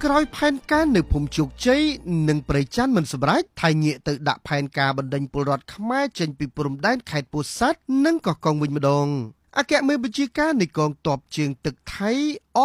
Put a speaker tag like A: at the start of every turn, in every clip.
A: ក្រោយផែនការនៅភូមិជោគជ័យនិងព្រៃច័ន្ទមិនសម្រេចថៃងាកទៅដាក់ផែនការបណ្ដេញពលរដ្ឋខ្មែរចេញពីព្រំដែនខេត្តពោធិ៍សាត់និងកោះកុងវិញម្ដងអគ្គមេបញ្ជាការនៃកងទ័ពជើងទឹកថៃ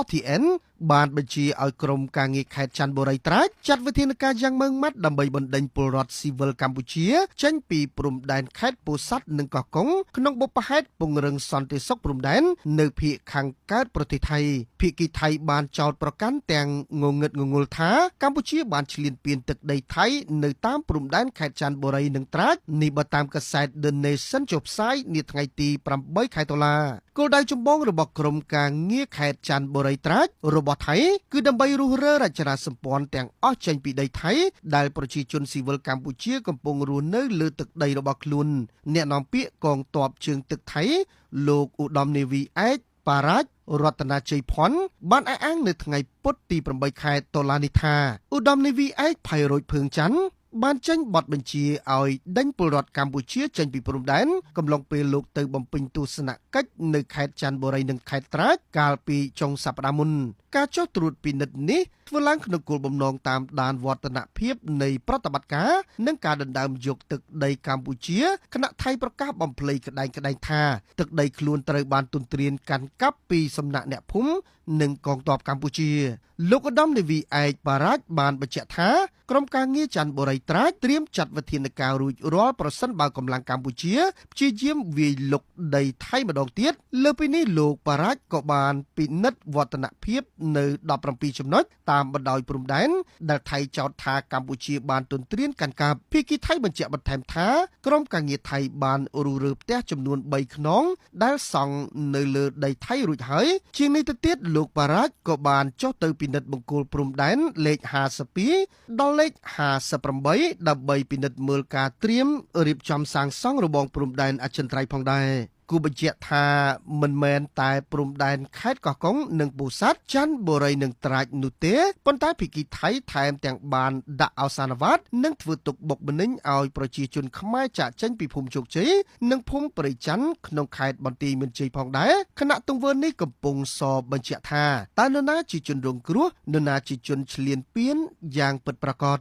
A: RTN បានបញ្ជាឲ្យក្រុមការងារខេត្តច័ន្ទបុរីត្រាច់ចាត់វិធានការយ៉ាងម៉ឺងម៉ាត់ដើម្បីបណ្ដេញពលរដ្ឋស៊ីវិលកម្ពុជាចេញពីព្រំដែនខេត្តពោធិ៍សាត់និងកោះកុងក្នុងបុព្វហេតុពង្រឹងសន្តិសុខព្រំដែននៅភាគខាងកើតប្រទេសថៃភាគីថៃបានចោទប្រកាន់ទាំងងងឹតងងល់ថាកម្ពុជាបានឈ្លានពានទឹកដីថៃនៅតាមព្រំដែនខេត្តច័ន្ទបុរីនិងត្រាច់នេះបើតាមកាសែត The Nation ចុះផ្សាយនាថ្ងៃទី8ខែតុលាគោលដៅចម្បងរបស់ក្រុមការងារខេត្តច័ន្ទបុរីត្រាច់របស់ថៃគឺដើម្បីរុះរើរចនាសម្ព័ន្ធទាំងអស់ចេញពីដីថៃដែលប្រជាជនស៊ីវិលកម្ពុជាកំពុងរស់នៅលើទឹកដីរបស់ខ្លួនអ្នកនាំពាក្យកងទ័ពជើងទឹកថៃលោកឧត្តមនាវីឯកបារាជរតនាជ័យផុនបានអះអាងនៅថ្ងៃពុធទី8ខែតុលានេះថាឧត្តមនាវីឯកផៃរោចភឿងច័ន្ទបានចេញបទបញ្ជាឲ្យដេញពលរដ្ឋកម្ពុជាចេញពីព្រំដែនកំឡុងពេលលោកទៅបំពេញទស្សនកិច្ចនៅខេត្តច័ន្ទបុរីនិងខេត្តត្រាច់កាលពីចុងសប្តាហ៍មុនការចុះត្រួតពិនិត្យនេះធ្វើឡើងក្នុងគោលបំណងតាមដានវឌ្ឍនភាពនៃប្រតិបត្តិការនិងការដណ្ដើមយកទឹកដីកម្ពុជាគណៈថៃប្រកាសបំភ្លៃក្តែងថាទឹកដីខ្លួនត្រូវបានទន្ទ្រានកាន់កាប់ពីសំណាក់អ្នកភូមិនិងកងទ័ពកម្ពុជាលោកឧត្តមនាវីឯកបារាជបានបញ្ជាក់ថាក្រុមការងារច័ន្ទបុរីត្រាច់ត្រៀមចាត់វិធានការរួចរាល់ប្រសិនបើកម្លាំងកម្ពុជាព្យាយាមវាយលុកដីថៃម្ដងទៀតលើពីនេះលោកបារាជក៏បានពិនិត្យវឌ្ឍនភាពនៅ17ចំណុចតាមបណ្ដោយព្រំដែនដែលថៃចោទថាកម្ពុជាបានទន្ទ្រានកាន់កាប់ភាគីថៃបញ្ជាក់បន្ថែមថាក្រុមការងារថៃបានរុះរើផ្ទះចំនួន3ខ្នងដែលសង់នៅលើដីថៃរួចហើយជាងនេះទៅទៀតលោកបារាជក៏បានចុះទៅពិនិត្យបង្គោលព្រំដែនលេខ52ដល់លេខ58ដើម្បីពិនិត្យមើលការត្រៀមរៀបចំសាងសង់របងព្រំដែនអចិន្ត្រៃយ៍ផងដែរគូបញ្ជាក់ថាមិនមែនតែព្រំដែនខេត្តកោះកុងនិងពោធិ៍សាត់ច័ន្ទបុរីនិងត្រាច់នោះទេប៉ុន្តែភាគីថៃថែមទាំងបានដាក់អសានវត្តនិងធ្វើទុកបុកម្នេញឲ្យប្រជាជនខ្មែរចាក់ចេញពីភូមិជោគជ័យនិងភូមិព្រៃច័ន្ទក្នុងខេត្តបន្ទាយមានជ័យផងដែរគណៈទង្វើនេះកំពុងសបញ្ជាក់ថាតើនរណាជាជនរងគ្រោះនរណាជាជនឈ្លានពានយ៉ាងពិតប្រាកដ